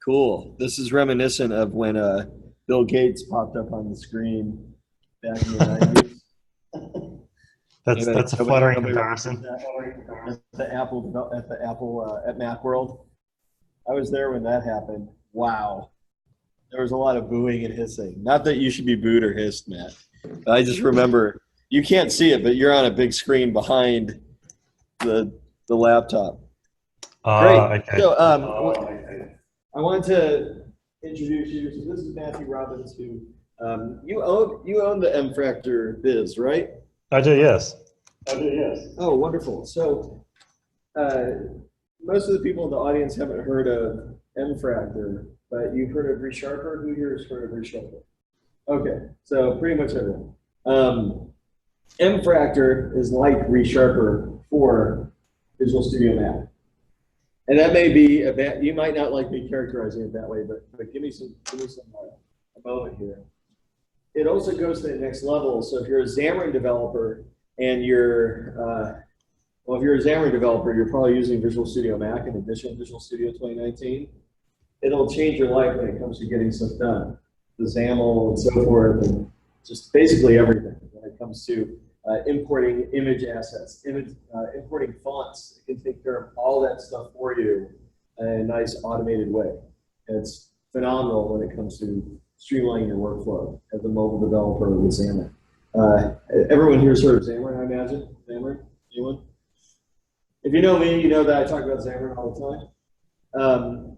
Cool. This is reminiscent of when Bill Gates popped up on the screen back in the 90s. That's a flattering comparison. At Macworld. I was there when that happened. Wow. There was a lot of booing and hissing. Not that you should be booed or hissed, Matt. I just remember, you can't see it, but you're on a big screen behind the laptop. Great. Okay. So I wanted to introduce you. So this is Matthew Robbins, who you own the MFractor biz, right? I do, yes. Oh, wonderful. So most of the people in the audience haven't heard of MFractor, but you've heard of ReSharper. Who here has heard of ReSharper? Okay, so pretty much everyone. MFractor is like ReSharper for Visual Studio Mac. And that may be a bad, you might not like me characterizing it that way, but give me a moment here. It also goes to the next level. So if you're a Xamarin developer and you're, if you're a Xamarin developer, you're probably using Visual Studio Mac in addition to Visual Studio 2019. It'll change your life when it comes to getting stuff done. The XAML and so forth, and just basically everything when it comes to importing image assets, importing fonts. It can take care of all that stuff for you in a nice automated way. And it's phenomenal when it comes to streamlining your workflow as a mobile developer with Xamarin. Everyone here has heard of Xamarin, I imagine? Xamarin? Anyone? If you know me, you know that I talk about Xamarin all the time.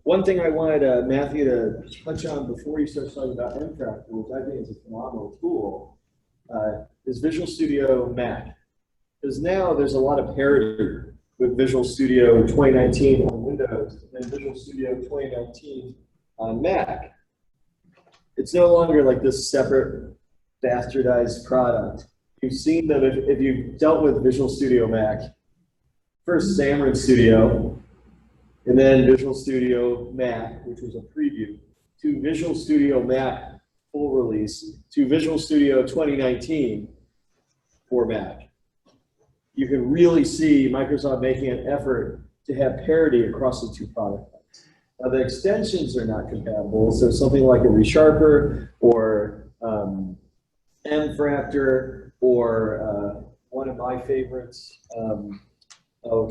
One thing I wanted Matthew to touch on before he starts talking about MFractor, which I think is a phenomenal tool, is Visual Studio Mac. Because now there's a lot of parity with Visual Studio 2019 on Windows and Visual Studio 2019 on Mac. It's no longer like this separate bastardized product. You've seen them if you've dealt with Visual Studio Mac. First Xamarin Studio, and then Visual Studio Mac, which was a preview, to Visual Studio Mac full release, to Visual Studio 2019 for Mac. You can really see Microsoft making an effort to have parity across the two product lines. Now the extensions are not compatible, so something like a ReSharper or MFractor or one of my favorites, or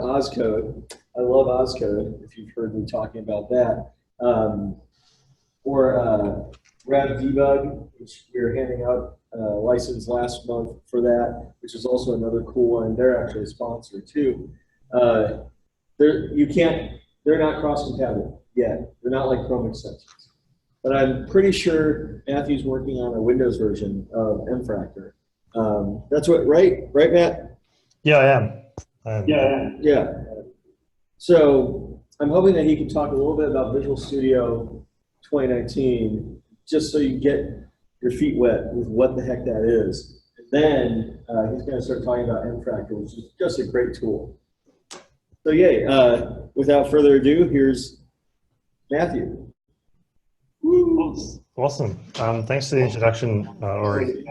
Oscode. I love Oscode, if you've heard me talking about that. Or Rev Debug, which we were handing out a license last month for that, which is also another cool one. They're actually a sponsor too. They're not cross-compatible yet. They're not like Chrome extensions. But I'm pretty sure Matthew's working on a Windows version of MFractor. That's what, right, Matt? Yeah, I am. Yeah. So I'm hoping that he can talk a little bit about Visual Studio 2019, just so you get your feet wet with what the heck that is. And then he's going to start talking about MFractor, which is just a great tool. So yay, without further ado, here's Matthew. Woo. Awesome. Thanks for the introduction, Ori.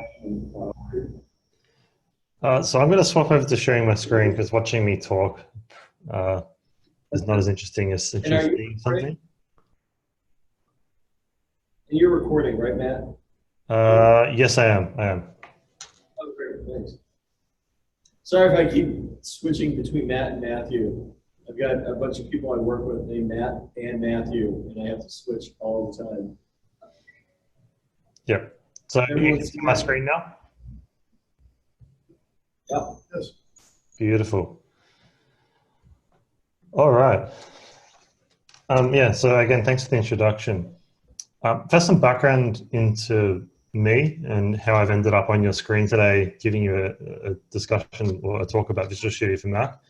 So I'm going to swap over to sharing my screen because watching me talk is not as interesting as seeing something. And you're recording, right, Matt? Yes, I am. Oh, great, thanks. Sorry if I keep switching between Matt and Matthew. I've got a bunch of people I work with named Matt and Matthew, and I have to switch all the time. Yep. So you can see my screen now? Yep. Beautiful. All right. Yeah, so again, thanks for the introduction. First, some background into me and how I've ended up on your screen today, giving you a discussion or a talk about Visual Studio for Mac.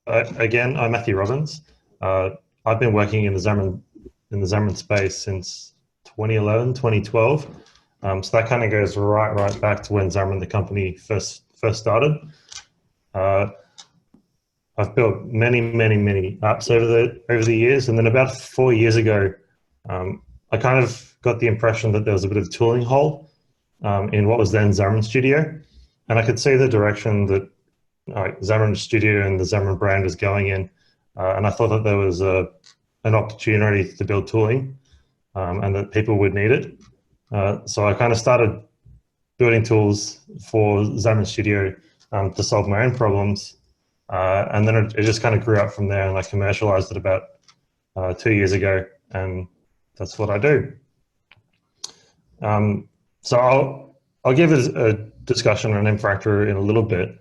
Again, I'm Matthew Robbins. I've been working in the Xamarin space since 2011, 2012. So that kind of goes right back to when Xamarin, the company, first started. I've built many apps over the years, and then about 4 years ago, I kind of got the impression that there was a bit of a tooling hole in what was then Xamarin Studio, and I could see the direction that Xamarin Studio and the Xamarin brand was going in. and I thought that there was an opportunity to build tooling and that people would need it. So I kind of started building tools for Xamarin Studio to solve my own problems. And then it just kind of grew up from there, and I commercialized it about 2 years ago, and that's what I do. So I'll give it a discussion on MFractor in a little bit.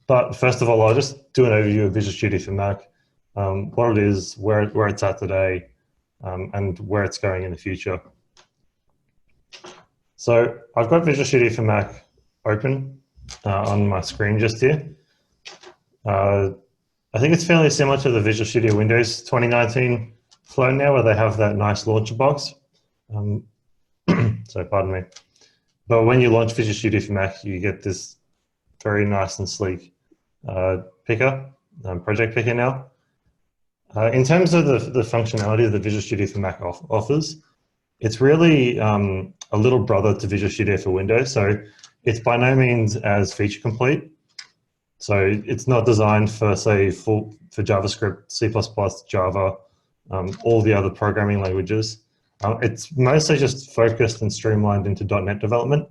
But first of all, I'll just do an overview of Visual Studio for Mac, what it is, where it's at today, and where it's going in the future. So I've got Visual Studio for Mac open on my screen just here. I think it's fairly similar to the Visual Studio Windows 2019 flow now, where they have that nice launcher box. So pardon me. But when you launch Visual Studio for Mac, you get this very nice and sleek picker, project picker now. In terms of the functionality that Visual Studio for Mac offers, it's really a little brother to Visual Studio for Windows. So it's by no means as feature complete. So it's not designed for, say, for JavaScript, C++, Java, all the other programming languages. It's mostly just focused and streamlined into .NET development.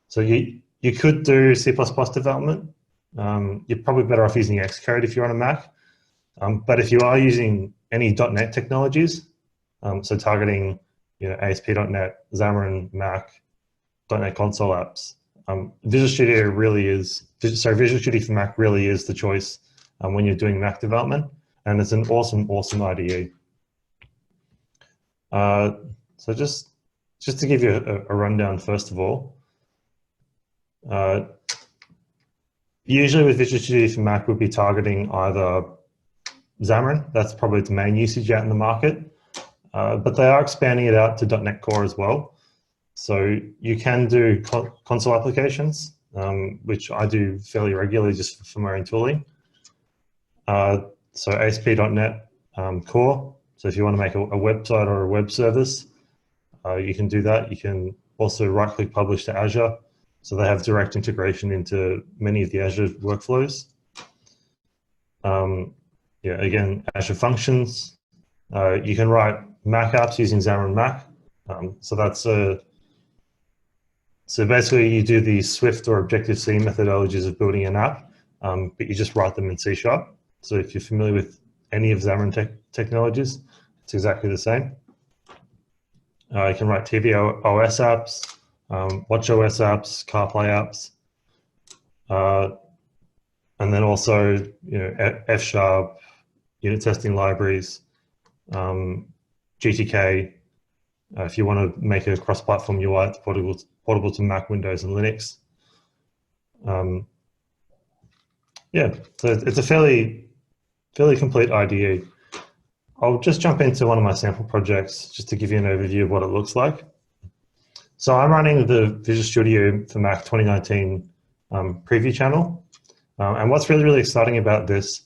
So you could do C++ development. You're probably better off using Xcode if you're on a Mac. But if you are using any .NET technologies, so targeting ASP.NET, Xamarin, Mac, .NET console apps, Visual Studio Visual Studio for Mac really is the choice when you're doing Mac development, and it's an awesome IDE. So just to give you a rundown, first of all, usually with Visual Studio for Mac, we'll be targeting either Xamarin, that's probably the main usage out in the market, but they are expanding it out to .NET Core as well. So you can do console applications, which I do fairly regularly just for my own tooling. So ASP.NET Core. So if you want to make a website or a web service, you can do that. You can also right-click publish to Azure. So they have direct integration into many of the Azure workflows. Yeah, again, Azure Functions. You can write Mac apps using Xamarin Mac. So that's so basically you do the Swift or Objective-C methodologies of building an app, but you just write them in C#. So if you're familiar with any of Xamarin technologies, it's exactly the same. You can write TV OS apps, watchOS apps, CarPlay apps, and then also F# unit testing libraries, GTK. If you want to make a cross-platform UI, it's portable to Mac, Windows, and Linux. Yeah, so it's a fairly complete IDE. I'll just jump into one of my sample projects just to give you an overview of what it looks like. So I'm running the Visual Studio for Mac 2019 preview channel. And what's really exciting about this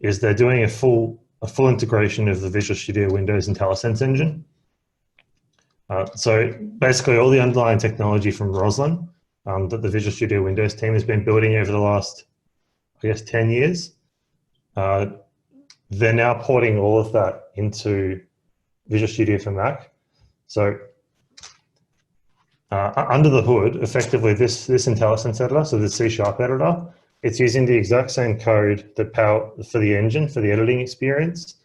is they're doing a full integration of the Visual Studio Windows IntelliSense engine. So basically all the underlying technology from Roslyn that the Visual Studio Windows team has been building over the last, I guess, 10 years, they're now porting all of that into Visual Studio for Mac. So under the hood, effectively this IntelliSense editor, so the C# editor, it's using the exact same code that for the engine, for the editing experience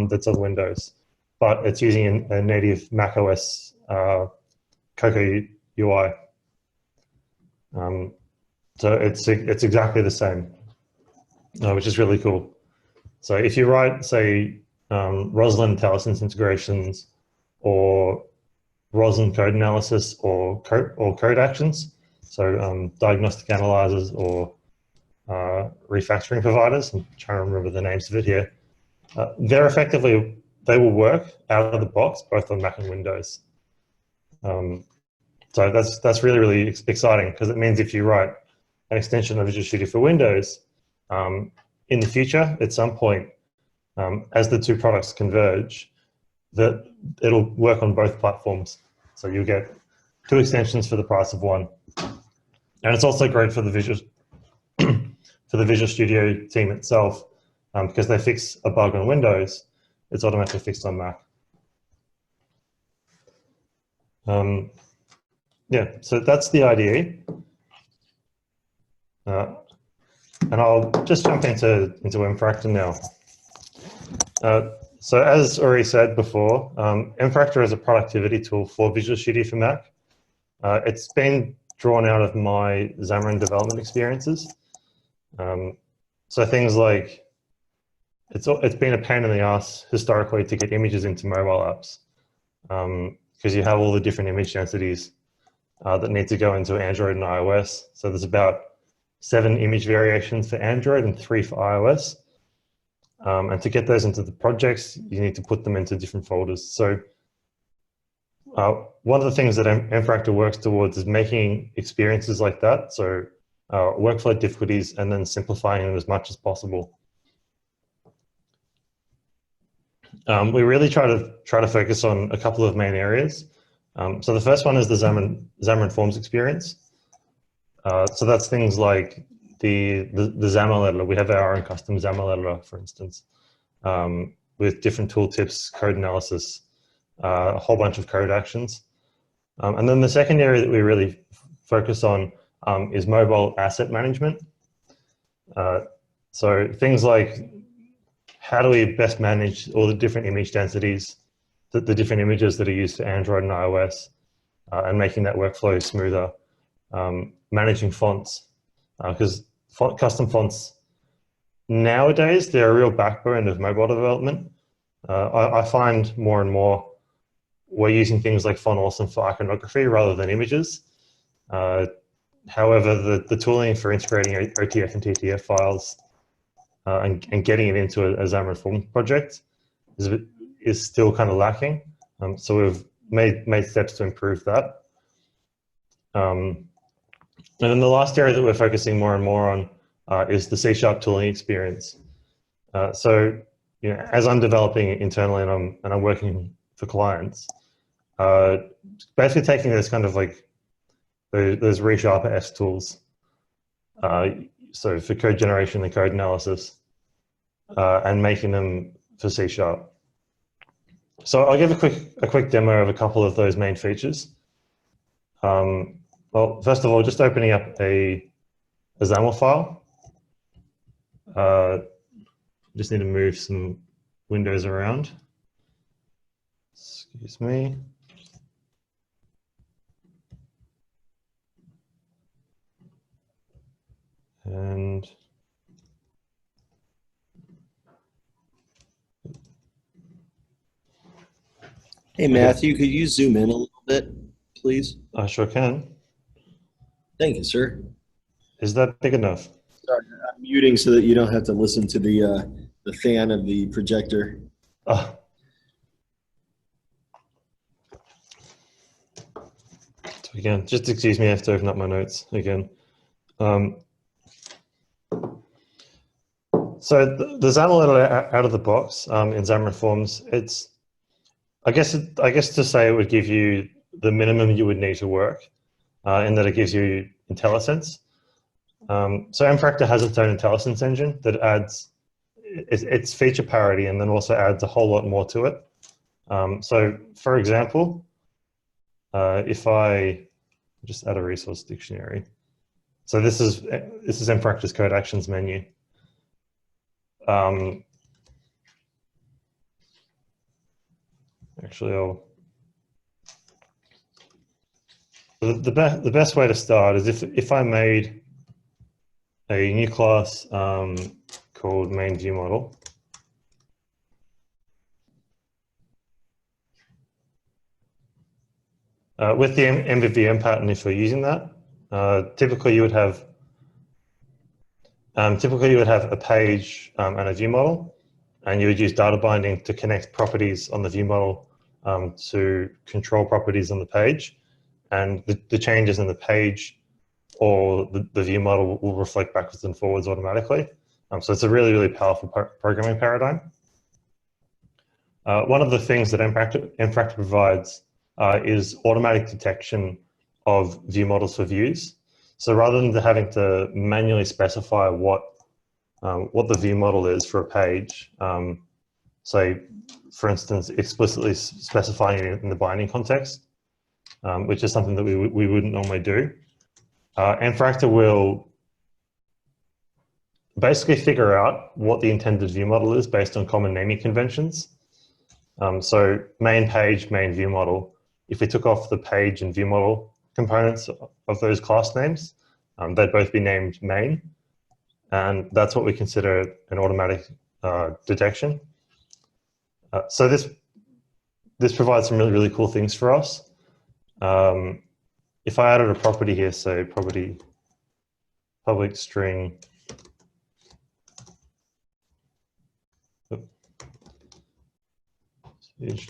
that's on Windows, but it's using a native macOS Cocoa UI. So it's exactly the same, which is really cool. So if you write, say, Roslyn IntelliSense integrations or Roslyn code analysis or code actions, so diagnostic analyzers or refactoring providers, I'm trying to remember the names of it here, they will work out of the box, both on Mac and Windows. So that's really exciting, because it means if you write an extension of Visual Studio for Windows, in the future, at some point, as the two products converge, that it'll work on both platforms. So you'll get two extensions for the price of one. And it's also great for the Visual Studio team itself, because they fix a bug on Windows, it's automatically fixed on Mac. Yeah, so that's the IDE. And I'll just jump into MFractor now. So as already said before, MFractor is a productivity tool for Visual Studio for Mac. It's been drawn out of my Xamarin development experiences. So things like, it's been a pain in the ass historically to get images into mobile apps, because you have all the different image densities that need to go into Android and iOS. So there's about 7 image variations for Android and 3 for iOS. And to get those into the projects, you need to put them into different folders. So one of the things that MFractor works towards is making experiences like that, so workflow difficulties, and then simplifying them as much as possible. We really try to focus on a couple of main areas. So the first one is the Xamarin Forms experience. So that's things like the XAML editor. We have our own custom XAML editor, for instance, with different tooltips, code analysis, a whole bunch of code actions. And then the second area that we really focus on is mobile asset management. So things like, how do we best manage all the different image densities, the different images that are used for Android and iOS, and making that workflow smoother. Managing fonts, because custom fonts nowadays, they're a real backbone of mobile development. I find more and more we're using things like Font Awesome for iconography rather than images. However, the tooling for integrating OTF and TTF files and getting it into a Xamarin Form project is still kind of lacking. So we've made steps to improve that. And then the last area that we're focusing more and more on is the C# tooling experience. So, you know, as I'm developing internally and I'm working for clients, basically taking this kind of like those ReSharper S tools, so for code generation and code analysis, and making them for C#. So I'll give a quick demo of a couple of those main features. Well, first of all, just opening up a XAML file. Just need to move some windows around. Excuse me. And Hey, Matthew, could you zoom in a little bit, please? I sure can. Thank you, sir. Is that big enough? Sorry, I'm muting so that you don't have to listen to the fan of the projector. Oh. So again, just excuse me, I have to open up my notes again. So the XAML editor out of the box in Xamarin Forms, it's, I guess to say it would give you the minimum you would need to work, in that it gives you IntelliSense. So MFractor has its own IntelliSense engine that adds its feature parity and then also adds a whole lot more to it. So for example, if I just add a resource dictionary. So this is MFractor's code actions menu. Actually, the best way to start is if I made a new class called main view model. With the MVVM pattern, if you're using that, typically you would have a page and a view model, and you would use data binding to connect properties on the view model to control properties on the page, and the changes in the page or the view model will reflect backwards and forwards automatically. So it's a really, really powerful programming paradigm. One of the things that MFractor provides is automatic detection of view models for views. So rather than having to manually specify what what the view model is for a page. So, for instance, explicitly specifying it in the binding context, which is something that we wouldn't normally do. MFractor will basically figure out what the intended view model is based on common naming conventions. So main page, main view model. If we took off the page and view model components of those class names, they'd both be named main. And that's what we consider an automatic detection. So this provides some really, really cool things for us. If I added a property here, so property public string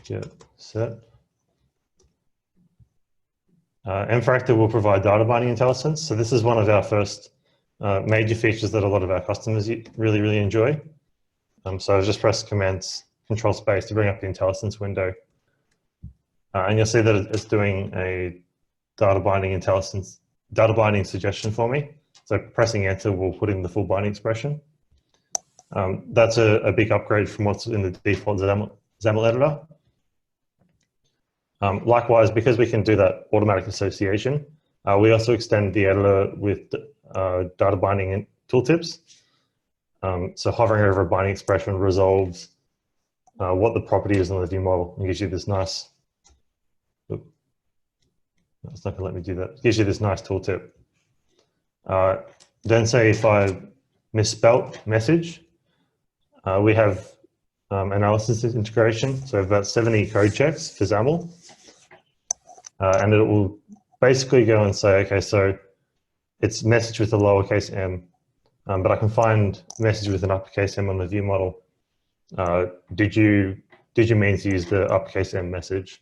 get set. MFractor will provide data binding intelligence. So this is one of our first major features that a lot of our customers really, really enjoy. So I've just pressed Command Control Space to bring up the intelligence window. And you'll see that it's doing a data binding suggestion for me. So pressing Enter will put in the full binding expression. That's a big upgrade from what's in the default XAML editor. Likewise, because we can do that automatic association, we also extend the editor with data binding tooltips. So hovering over a binding expression resolves what the property is in the view model and gives you this nice, it's not going to let me do that. It gives you this nice tooltip. Then say if I misspelt message, we have analysis integration. So about 70 code checks for XAML. And it will basically go and say, okay, so it's message with a lowercase m, but I can find message with an uppercase m on the view model. Did you mean to use the uppercase m message?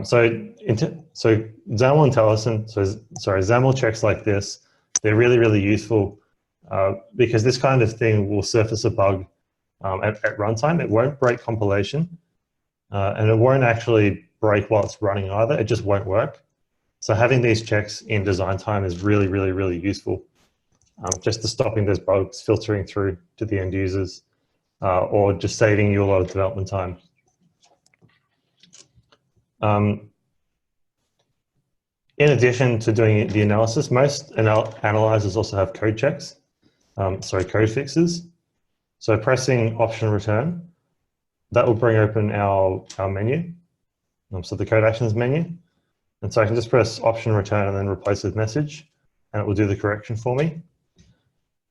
So XAML intelligence, XAML checks like this, they're really, really useful because this kind of thing will surface a bug at runtime. It won't break compilation, and it won't actually break while it's running either. It just won't work. So having these checks in design time is really, really, really useful, just to stopping those bugs filtering through to the end users, or just saving you a lot of development time. In addition to doing the analysis, most analyzers also have code checks, code fixes. So pressing Option Return, that will bring open our menu, so the code actions menu. And so I can just press Option Return and then replace with message, and it will do the correction for me.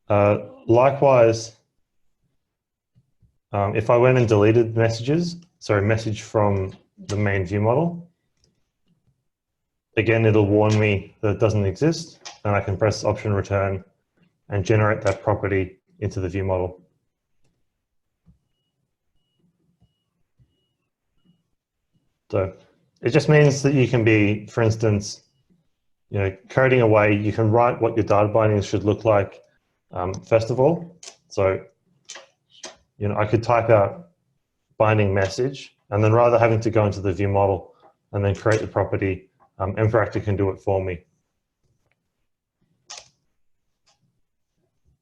Likewise, if I went and deleted message from the main view model, again, it'll warn me that it doesn't exist, and I can press Option Return and generate that property into the view model. So it just means that you can be, for instance, coding away. You can write what your data bindings should look like, first of all. So, I could type out binding message, and then rather having to go into the view model and then create the property, MFractor can do it for me.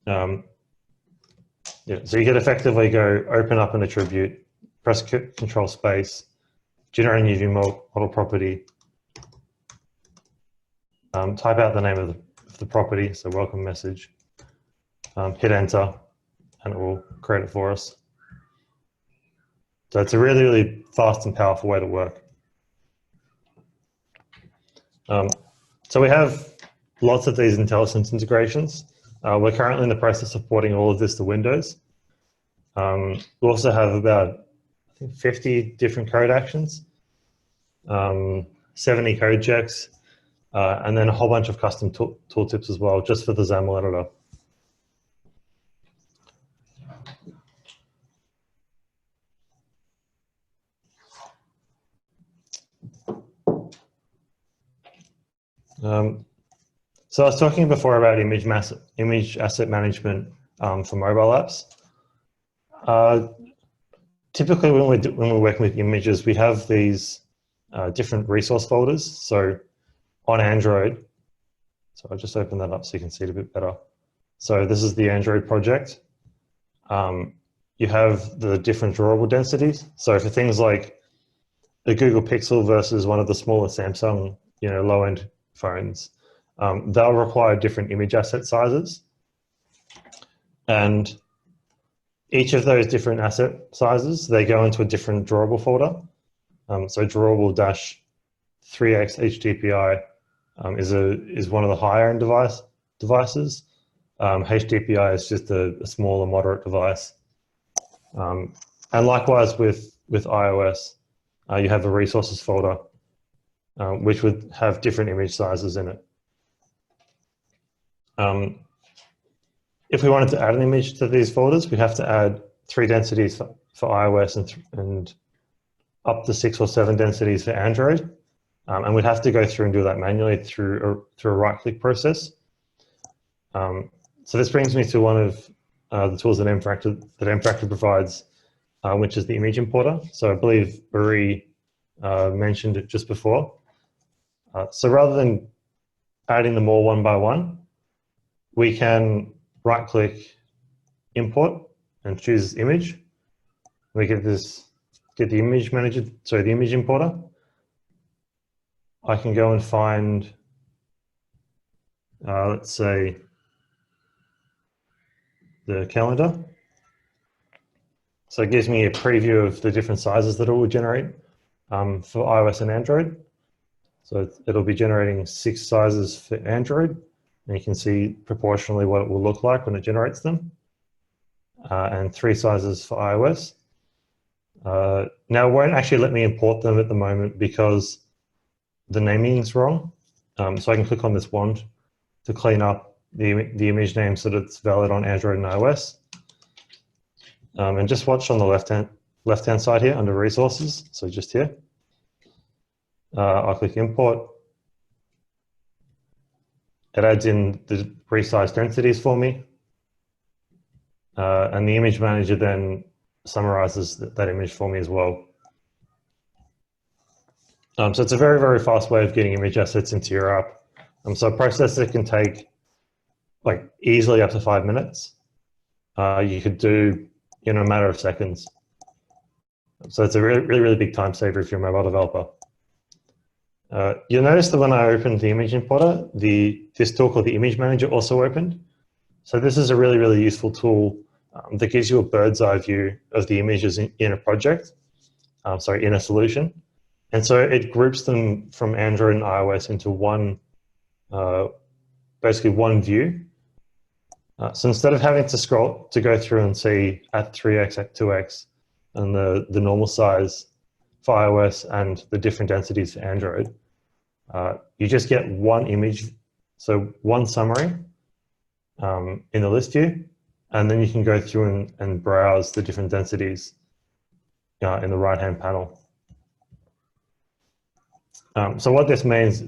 So you could effectively go open up an attribute, press Control Space, generate a new view model property, type out the name of the property, so welcome message, hit enter, and it will create it for us. So it's a really, really fast and powerful way to work. So we have lots of these intelligence integrations. We're currently in the process of porting all of this to Windows. We also have about, I think, 50 different code actions, 70 code checks, and then a whole bunch of custom tooltips as well, just for the XAML editor. So I was talking before about image asset management for mobile apps. Typically, when we're working with images, we have these different resource folders. So on Android, so I'll just open that up so you can see it a bit better. So this is the Android project. You have the different drawable densities. So for things like the Google Pixel versus one of the smaller Samsung, low-end phones, they'll require different image asset sizes. And each of those different asset sizes, they go into a different drawable folder. So drawable-3x HDPI is one of the higher end devices. HDPI is just a smaller, moderate device. And likewise with iOS, you have a resources folder, which would have different image sizes in it. If we wanted to add an image to these folders, we have to add 3 densities for iOS and up to 6 or 7 densities for Android. And we'd have to go through and do that manually through a right-click process. So this brings me to one of the tools that MFractor provides, which is the image importer. So I believe Uri mentioned it just before. So rather than adding them all one by one, we can right-click import and choose image. We get the image manager, sorry, the image importer. I can go and find, let's say, the calendar. So it gives me a preview of the different sizes that it will generate for iOS and Android. So it'll be generating 6 sizes for Android, and you can see proportionally what it will look like when it generates them, and 3 sizes for iOS. Now it won't actually let me import them at the moment because the naming is wrong. So I can click on this wand to clean up the image name so that it's valid on Android and iOS. And just watch on the left-hand side here under resources. So just here, I'll click import. It adds in the resized densities for me. And the image manager then summarizes that image for me as well. So it's a very, very fast way of getting image assets into your app. So a process that can take like easily up to 5 minutes, you could do in a matter of seconds. So it's a really big time saver if you're a mobile developer. You'll notice that when I opened the image importer, this tool called the image manager also opened. So this is a really useful tool that gives you a bird's eye view of the images in a project, in a solution. And so it groups them from Android and iOS into basically one view. So instead of having to go through and see at 3x, at 2x, and the normal size for iOS and the different densities for Android, you just get one image, so one summary in the list view, and then you can go through and browse the different densities in the right-hand panel. So what this means,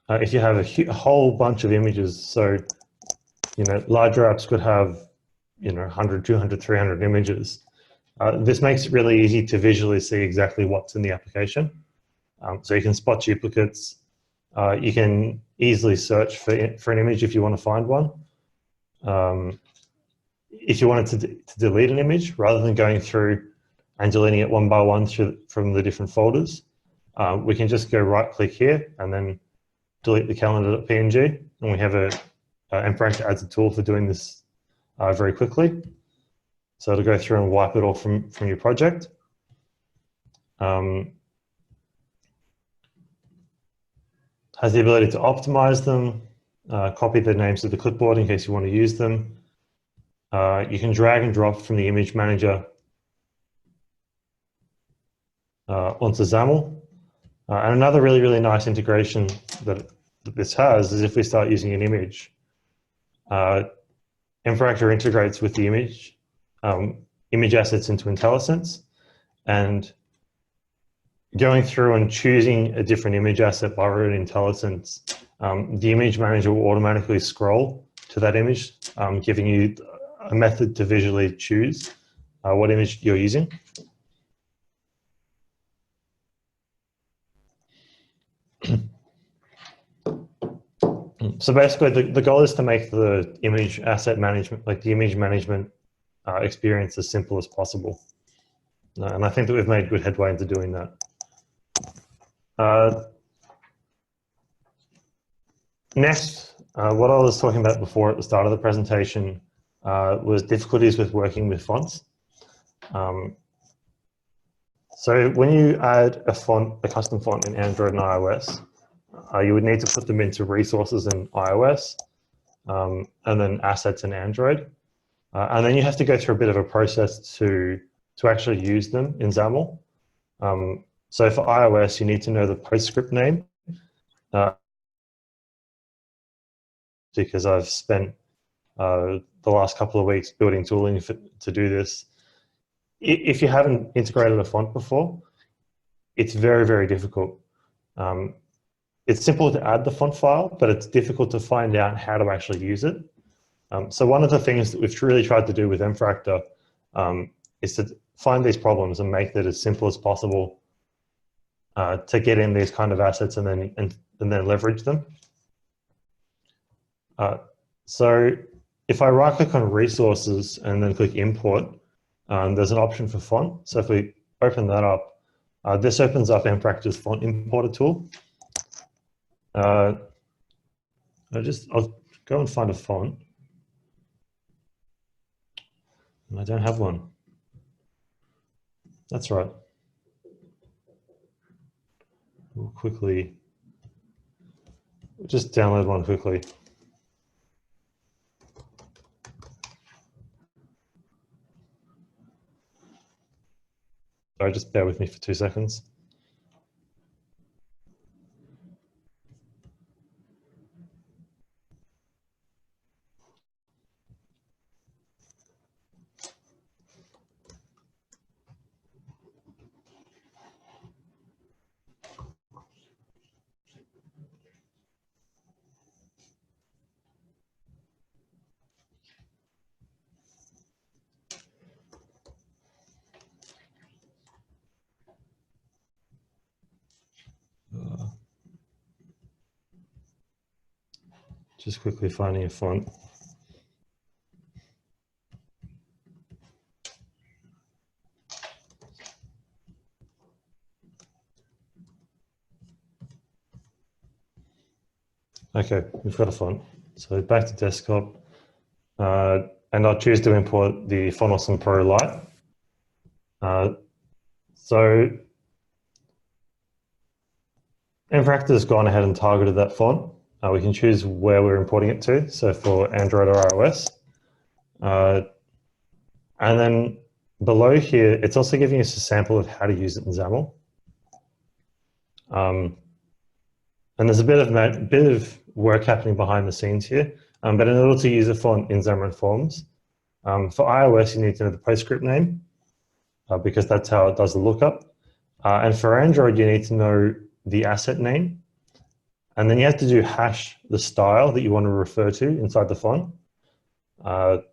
if you have a whole bunch of images, so larger apps could have 100, 200, 300 images. This makes it really easy to visually see exactly what's in the application. So you can spot duplicates. You can easily search for an image if you want to find one. If you wanted to delete an image, rather than going through and deleting it one by one from the different folders, we can just go right-click here and then delete the calendar.png, and we have MFractor adds a tool for doing this very quickly. So it'll go through and wipe it all from your project. Has the ability to optimize them, copy the names to the clipboard in case you want to use them. You can drag and drop from the image manager onto XAML. And another really nice integration that this has is if we start using an image, MFractor integrates with the image assets into IntelliSense, and going through and choosing a different image asset by root in IntelliSense, the image manager will automatically scroll to that image, giving you a method to visually choose what image you're using. So basically, the goal is to make the image asset management, like the image management experience as simple as possible. And I think that we've made good headway into doing that. Next, what I was talking about before at the start of the presentation was difficulties with working with fonts. So when you add a font, a custom font in Android and iOS, you would need to put them into resources in iOS, and then assets in Android. And then you have to go through a bit of a process to actually use them in XAML. So for iOS, you need to know the PostScript name, because I've spent the last couple of weeks building tooling to do this. If you haven't integrated a font before, it's very, very difficult. It's simple to add the font file, but it's difficult to find out how to actually use it. So one of the things that we've really tried to do with MFractor is to find these problems and make it as simple as possible to get in these kind of assets and then leverage them. So if I right click on resources and then click import, there's an option for font. So if we open that up, this opens up MFractor's font importer tool. I'll go and find a font. And I don't have one. That's right. We'll just download one quickly. Sorry, just bear with me for 2 seconds. Just quickly finding a font. Okay, we've got a font. So back to desktop, and I'll choose to import the Font Awesome Pro Lite. So MFractor has gone ahead and targeted that font. We can choose where we're importing it to, so for Android or iOS. And then below here, it's also giving us a sample of how to use it in XAML. And there's a bit of work happening behind the scenes here, but in order to use a font in Xamarin Forms, for iOS, you need to know the PostScript name, because that's how it does the lookup. And for Android, you need to know the asset name. And then you have to do hash the style that you want to refer to inside the font. So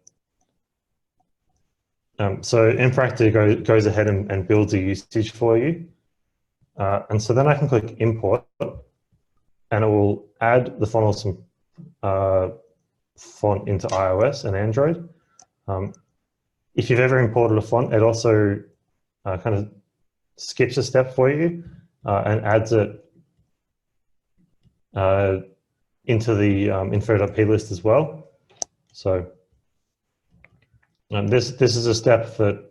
MFractor goes ahead and builds a usage for you. And so then I can click import, and it will add the Font Awesome font into iOS and Android. If you've ever imported a font, it also kind of skips a step for you and adds it into the info.p list as well. So this is a step that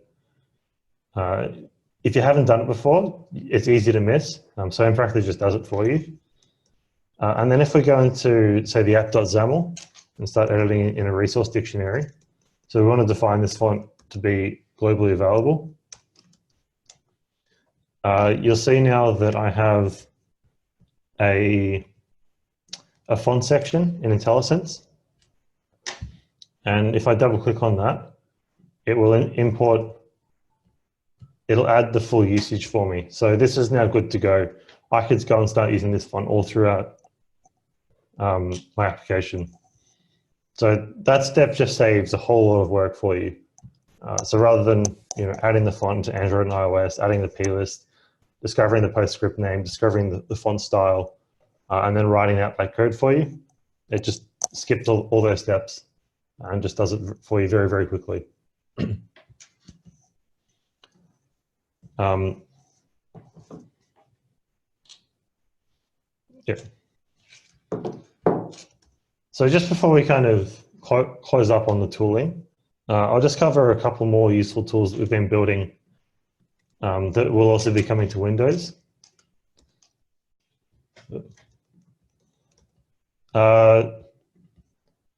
if you haven't done it before, it's easy to miss. So MFractor just does it for you. And then if we go into, say, the app.xaml and start editing it in a resource dictionary, so we want to define this font to be globally available. You'll see now that I have a font section in IntelliSense. And if I double click on that, it will import, it'll add the full usage for me. So this is now good to go. I could go and start using this font all throughout my application. So that step just saves a whole lot of work for you. So rather than adding the font to Android and iOS, adding the plist, discovering the PostScript name, discovering the font style, and then writing out that code for you, it just skips all those steps and just does it for you very, very quickly. Yeah. So just before we kind of close up on the tooling, I'll just cover a couple more useful tools that we've been building that will also be coming to Windows.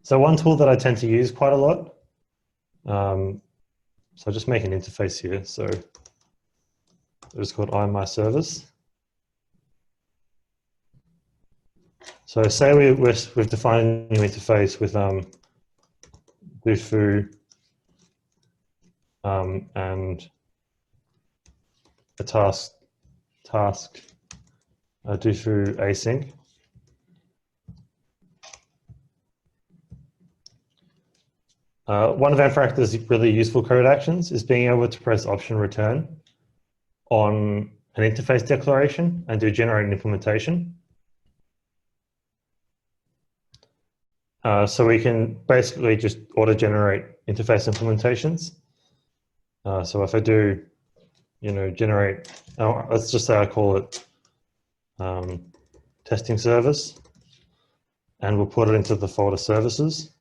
So one tool that I tend to use quite a lot, so I'll just make an interface here. So it's called iMyService. So say we've defined a new interface with do-foo and a task do-foo async. One of MFractor's really useful code actions is being able to press Option Return on an interface declaration and do generate an implementation. So we can basically just auto-generate interface implementations. So if I do, generate, let's just say I call it testing service, and we'll put it into the folder services.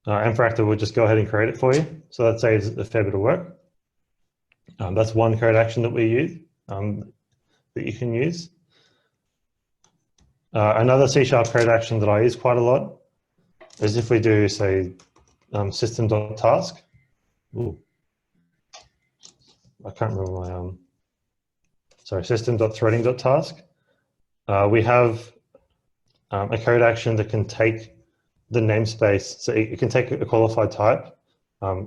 MFractor will just go ahead and create it for you. So that saves a fair bit of work. That's one code action that we use, that you can use. Another C# code action that I use quite a lot is if we do, say, system.task. Ooh. I can't remember my, sorry, system.threading.task. We have a code action that can take the namespace, so it can take a qualified type,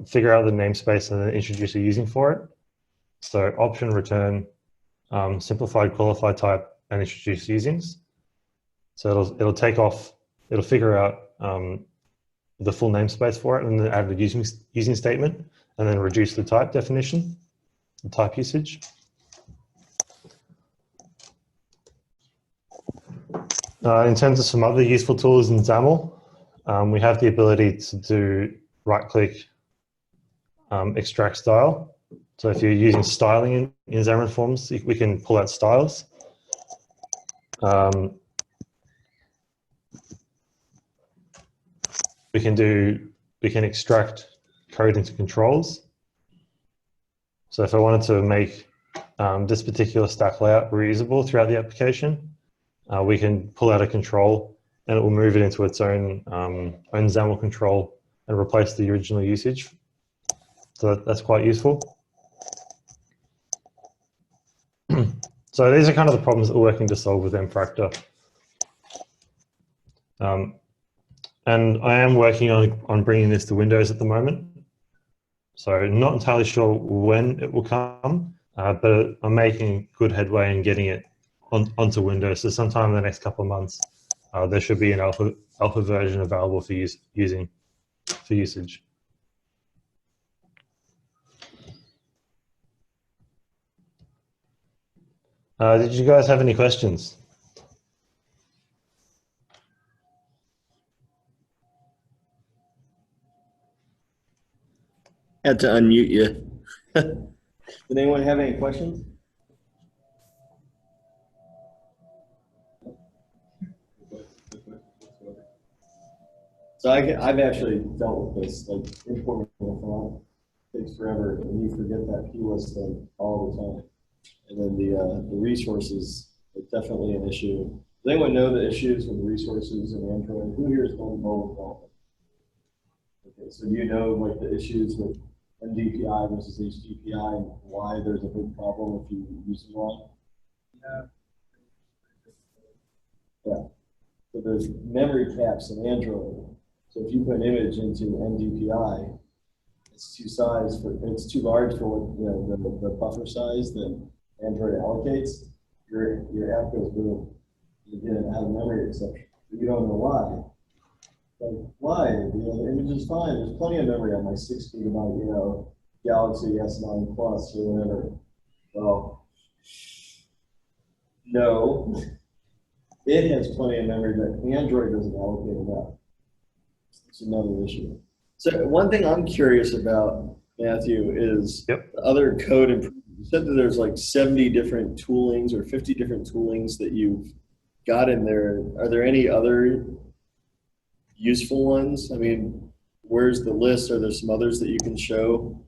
figure out the namespace, and then introduce a using for it. So option return, simplified qualified type, and introduce usings. So it'll take off, it'll figure out the full namespace for it, and then add the using statement, and then reduce the type definition, the type usage. In terms of some other useful tools in XAML, we have the ability to do right-click, extract style. So if you're using styling in Xamarin Forms, we can pull out styles. We can extract code into controls. So if I wanted to make this particular stack layout reusable throughout the application, we can pull out a control and it will move it into its own XAML control and replace the original usage. So that's quite useful. So these are kind of the problems that we're working to solve with MFractor. And I am working on bringing this to Windows at the moment. So not entirely sure when it will come, but I'm making good headway in getting it onto Windows. So sometime in the next couple of months, there should be an alpha version available for usage. Did you guys have any questions? Had to unmute you. Did anyone have any questions? So I've actually dealt with this, like importing a file takes forever, and you forget that keyless thing all the time. And then the resources are definitely an issue. Does anyone know the issues with resources in Android? Who here is done mobile development? Okay, so do you know like the issues with MDPI versus HDPI and why there's a big problem if you use them wrong? Yeah. So there's memory caps in Android. So if you put an image into MDPI, it's too large for what the buffer size that Android allocates. Your app goes boom. You get an out of memory exception. But you don't know why. Like why? The image is fine. There's plenty of memory on my 6 GB, Galaxy S9 Plus or whatever. Well, no. it has plenty of memory, but Android doesn't allocate enough. It's another issue. So one thing I'm curious about, Matthew, is Yep. the other code improvement. You said that there's like 70 different toolings or 50 different toolings that you've got in there. Are there any other useful ones? I mean, where's the list? Are there some others that you can show?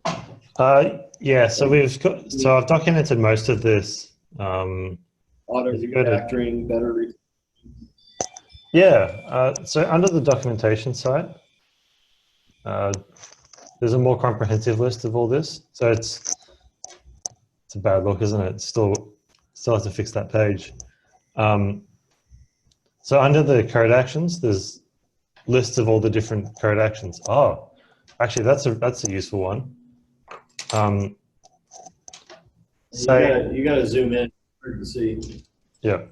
Yeah, so I've documented most of this. Auto If you go to, refactoring, better. yeah, so under the documentation site, there's a more comprehensive list of all this. So it's a bad look, isn't it? Still have to fix that page. So under the code actions, there's lists of all the different code actions. Oh, actually, that's a useful one. You gotta zoom in to see. Yeah.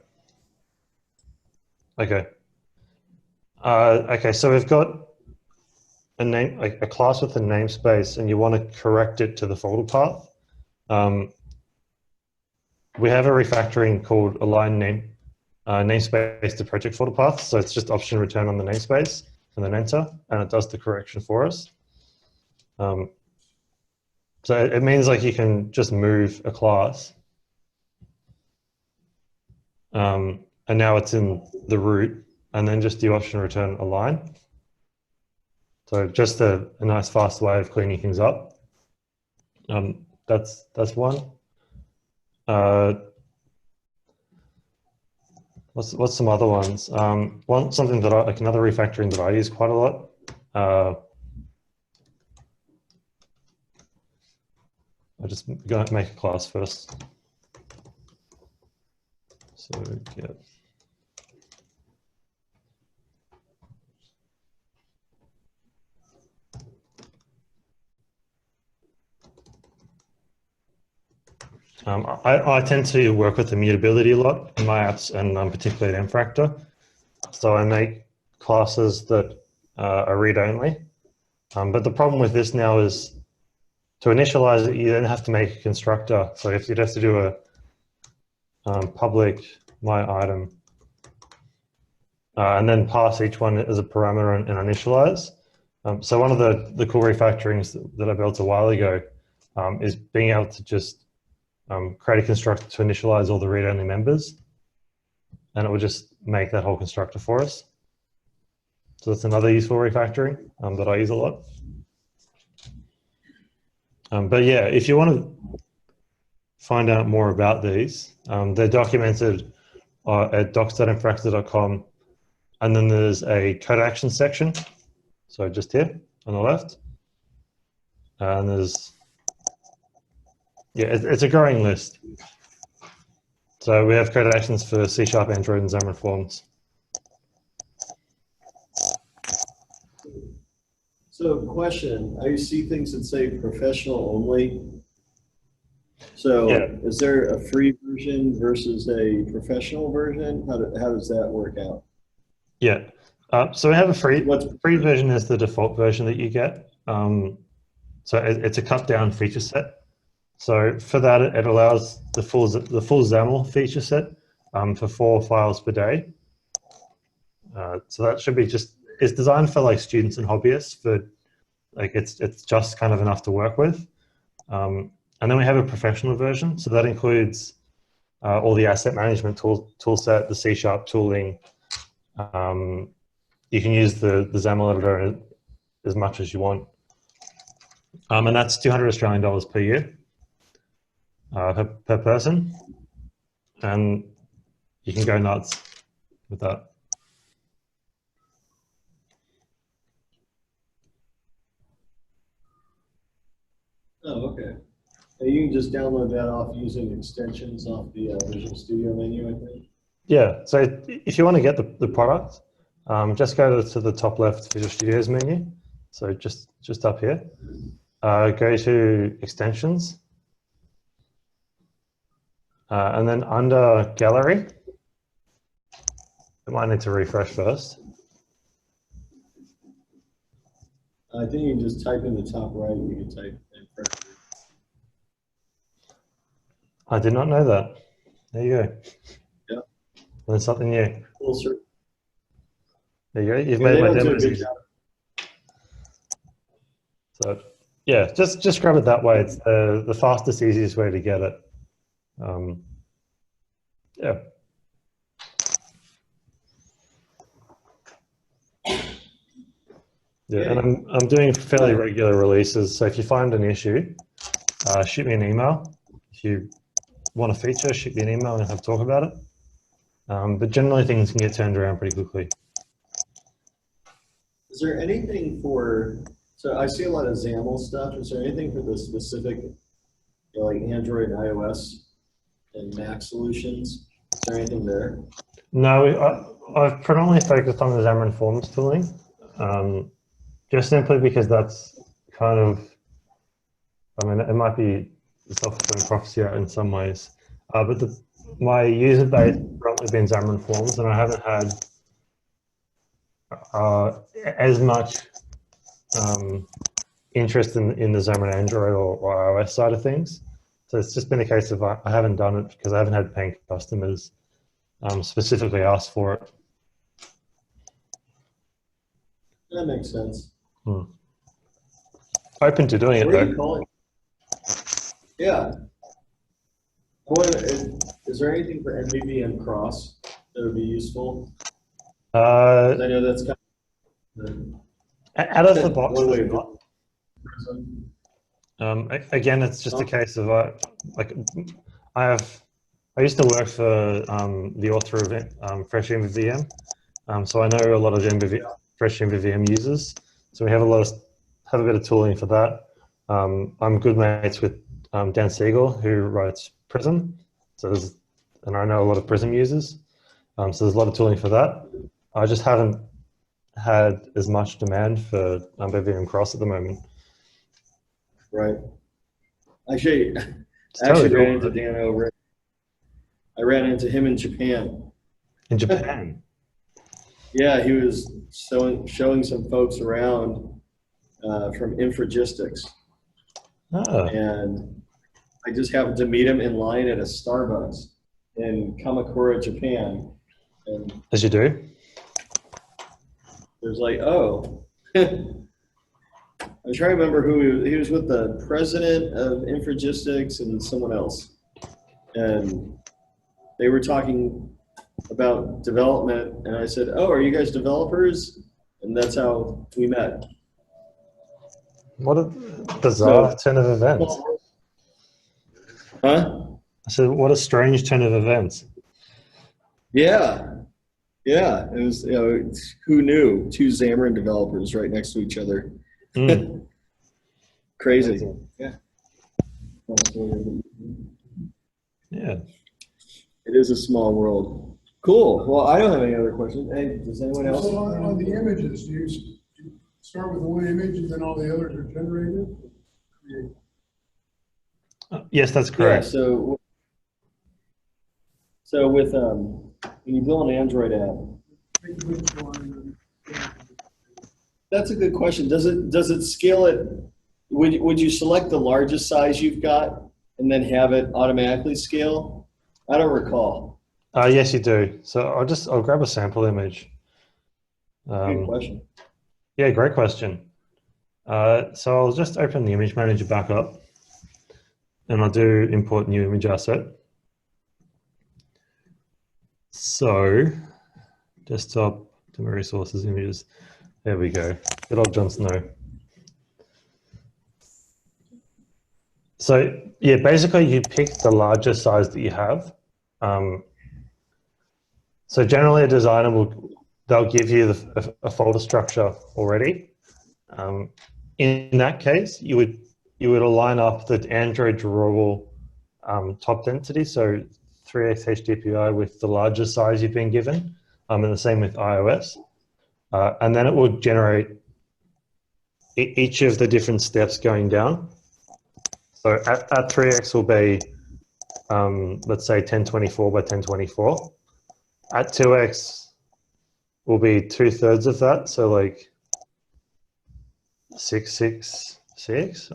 Okay. Okay, so we've got a class with a namespace, and you want to correct it to the folder path. We have a refactoring called align namespace to project folder path. So it's just option return on the namespace and then enter, and it does the correction for us. So it means like you can just move a class, and now it's in the root, and then just do option return align. So just a nice fast way of cleaning things up. That's one. What's some other ones? Something that another refactoring that I use quite a lot. I just going to make a class first. So yeah. I tend to work with immutability a lot in my apps, and particularly at MFractor. So I make classes that are read-only. But the problem with this now is to initialize it, you then have to make a constructor. So if you'd have to do a public my item, and then pass each one as a parameter and initialize. So one of the cool refactorings that I built a while ago is being able to just create a constructor to initialize all the read-only members, and it will just make that whole constructor for us. So that's another useful refactoring that I use a lot. But yeah, if you want to find out more about these, they're documented at docs.mfractor.com, and then there's a code action section. So just here on the left, and there's, yeah, it's a growing list. So we have code actions for C#, Android, and Xamarin Forms. So question, I see things that say professional only. So yeah. Is there a free version versus a professional version? How does that work out? Yeah, so we have a free version is the default version that you get. So it's a cut down feature set. So for that, it allows the full XAML feature set for 4 files per day. So that should be it's designed for like students and hobbyists, but like it's just kind of enough to work with. And then we have a professional version. So that includes all the asset management tool set, the C# tooling. You can use the XAML editor as much as you want. And that's $200 Australian per year. Per person, and you can go nuts with that. Oh, okay. So you can just download that off using extensions off the Visual Studio menu, I think. Yeah, so if you want to get the product, just go to the top left Visual Studios menu. So just up here, go to extensions. And then under gallery, it might need to refresh first. I think you can just type in the top right, you can type MFractor. I did not know that. There you go. Yeah. Learn something new. Full circle. There you go. You've Yeah, made they my don't do a demos good easy. job. So yeah, just grab it that way. It's the fastest, easiest way to get it. Yeah. Yeah, and I'm doing fairly regular releases. So if you find an issue, shoot me an email. If you want a feature, shoot me an email and have a talk about it. But generally things can get turned around pretty quickly. Is there anything for, so I see a lot of XAML stuff. Is there anything for the specific, like Android and iOS and Mac solutions? Is there anything there? No, I've predominantly focused on the Xamarin Forms tooling, just simply because that's kind of, I mean, it might be self-fulfilling prophecy in some ways, but my user base has predominantly been Xamarin Forms, and I haven't had as much interest in the Xamarin Android or iOS side of things. So it's just been a case of I haven't done it because I haven't had paying customers specifically ask for it. That makes sense. Open to doing it, What though. do you call it? Yeah. Is there anything for MVVM cross that would be useful? I know that's kind of out of the box, one way there's not. Again, it's just a case of I used to work for the author of Fresh MVVM, so I know a lot of Fresh MVVM users. So we have a bit of tooling for that. I'm good mates with Dan Siegel, who writes Prism, and I know a lot of Prism users. So there's a lot of tooling for that. I just haven't had as much demand for MVVM Cross at the moment. right. Actually, Totally ran into Dan over. I ran into him in Japan. In Japan? Yeah, he was showing some folks around from Infragistics. Oh. And I just happened to meet him in line at a Starbucks in Kamakura, Japan. And as you do. there's like, oh. I'm trying to remember who he was with, the president of Infragistics and someone else. And they were talking about development, and I said, oh, are you guys developers? And that's how we met. What a bizarre turn of events. Huh? I said, what a strange turn of events. Yeah. Yeah. It was, who knew? Two Xamarin developers right next to each other. Crazy. Yeah. Yeah. It is a small world. Cool. Well, I don't have any other questions. Hey, does anyone else? So on the images, do you start with one image and then all the others are generated? Yes, that's correct. Yeah, so with when you build an Android app, that's a good question. Does it scale it? Would you select the largest size you've got and then have it automatically scale? I don't recall. Yes, you do. So I'll grab a sample image. Good question. Yeah, great question. So I'll just open the image manager back up, and I'll do import new image asset. So desktop to my resources images. There we go. Good old Jon Snow. So yeah, basically you pick the largest size that you have. So generally a designer they'll give you a folder structure already. In that case, you would align up the Android drawable top density, so 3x HDPI with the largest size you've been given, and the same with iOS. And then it will generate each of the different steps going down. So at 3x will be, let's say 1024 by 1024. At 2x will be 2/3 of that, so like 666,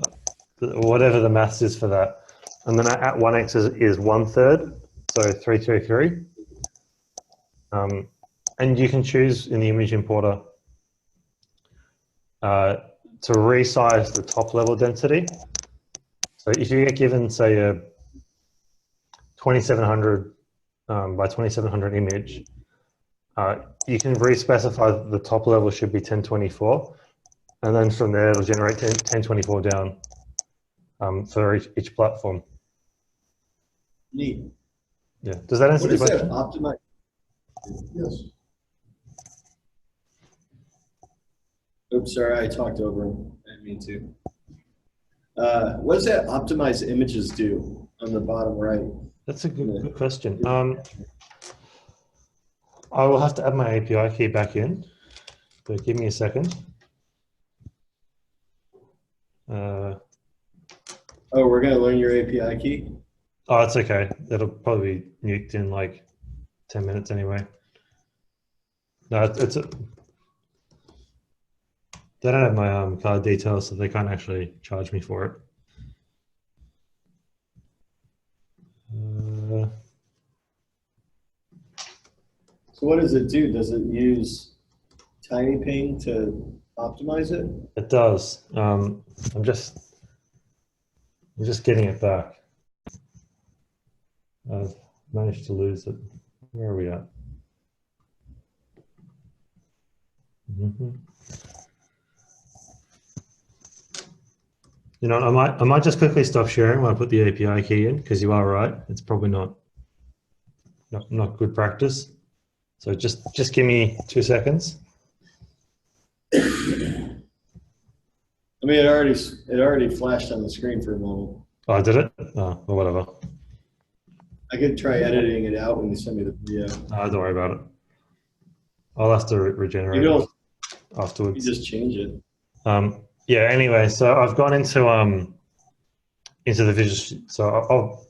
whatever the maths is for that. And then at 1x is 1/3, so 333. And you can choose in the image importer to resize the top level density. So if you get given, say, a 2700 by 2700 image, you can re-specify that the top level should be 1024, and then from there it'll generate 1024 down for each platform. Neat. Yeah. Does that answer What the is that? question? Optimize. Yes. Oops, sorry, I talked over him. I didn't mean to. What does that optimize images do on the bottom right? That's a good question. I will have to add my API key back in, but give me a second. Oh, we're going to learn your API key? Oh, it's okay. It'll probably be nuked in like 10 minutes anyway. No, they don't have my card details, so they can't actually charge me for it. So what does it do? Does it use TinyPing to optimize it? It does. I'm just getting it back. I've managed to lose it. Where are we at? You know, I might just quickly stop sharing when I put the API key in, because you are right. It's probably not good practice. So just give me 2 seconds. I mean, it already flashed on the screen for a moment. Oh, did it? Oh, or whatever. I could try editing it out when you send me the video. Don't worry about it. I'll have to regenerate You it don't. afterwards. You just change it. Yeah. Anyway, so I've gone into the visual. So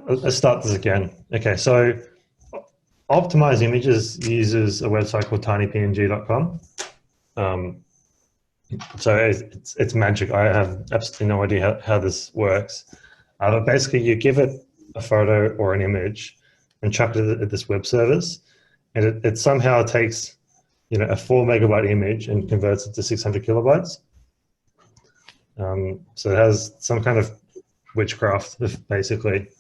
let's start this again. Okay. So Optimize Images uses a website called tinypng.com. So it's magic. I have absolutely no idea how this works. But basically, you give it a photo or an image and chuck it at this web service, and it somehow takes, you know, a 4 megabyte image and converts it to 600 kilobytes. So it has some kind of witchcraft, basically,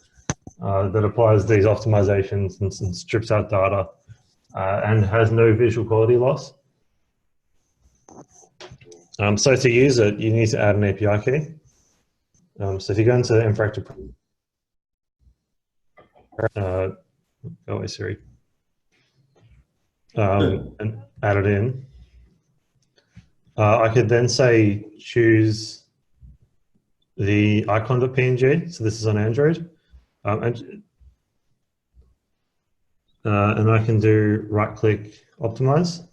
that applies these optimizations and strips out data and has no visual quality loss. So to use it, you need to add an API key. So if you go into MFractor, go away, Siri, and add it in, I could then say choose the icon.png. So this is on Android, and I can do right-click optimize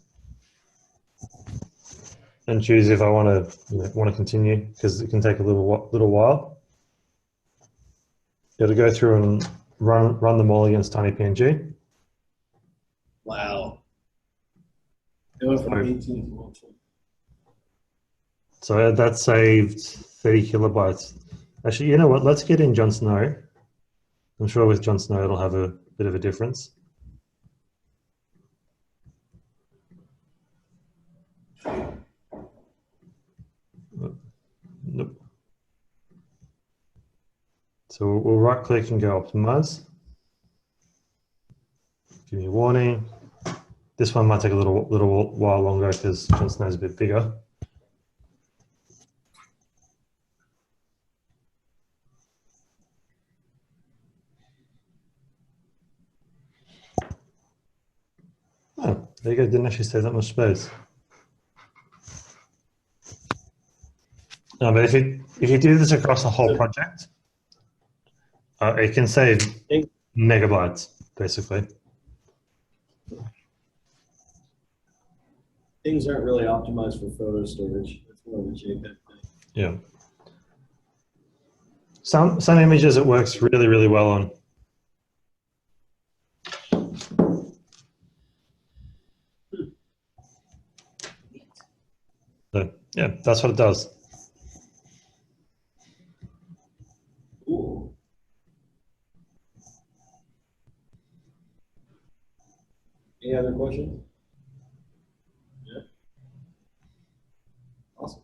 and choose if I want to continue, because it can take a little while. It'll go through and run them all against tinypng. Wow. It went from 18 to 1. So that saved 30 kilobytes. Actually, you know what? Let's get in Jon Snow. I'm sure with Jon Snow it'll have a bit of a difference. Nope. So we'll right click and go optimize. Give me a warning. This one might take a little while longer because Jon Snow's a bit bigger. Oh, there you go. Didn't actually save that much space. No, but if you do this across the whole project, it can save megabytes, basically. Things aren't really optimized for photo storage. It's more of a JPEG thing. Yeah. Some images it works really, really well on. So yeah, that's what it does. Ooh. Any other questions? Yeah. Awesome.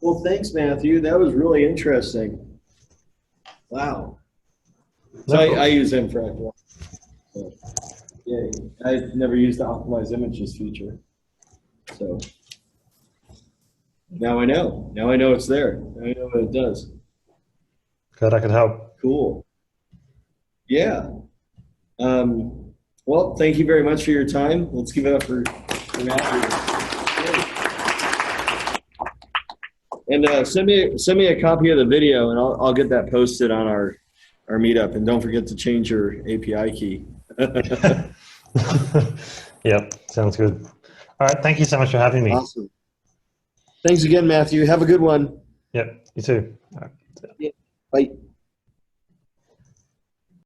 Well, thanks, Matthew. That was really interesting. Wow. So I use MFractor. So, yeah, I've never used the optimize images feature. So now I know. Now I know it's there. Now I know what it does. Glad I could help. Cool. Yeah. Well, thank you very much for your time. Let's give it up for Matthew. And send me a copy of the video, and I'll get that posted on our meetup. And don't forget to change your API key. Yep, sounds good. All right, thank you so much for having me. Awesome. Thanks again, Matthew. Have a good one. Yep, you too. All right. Yeah. Bye.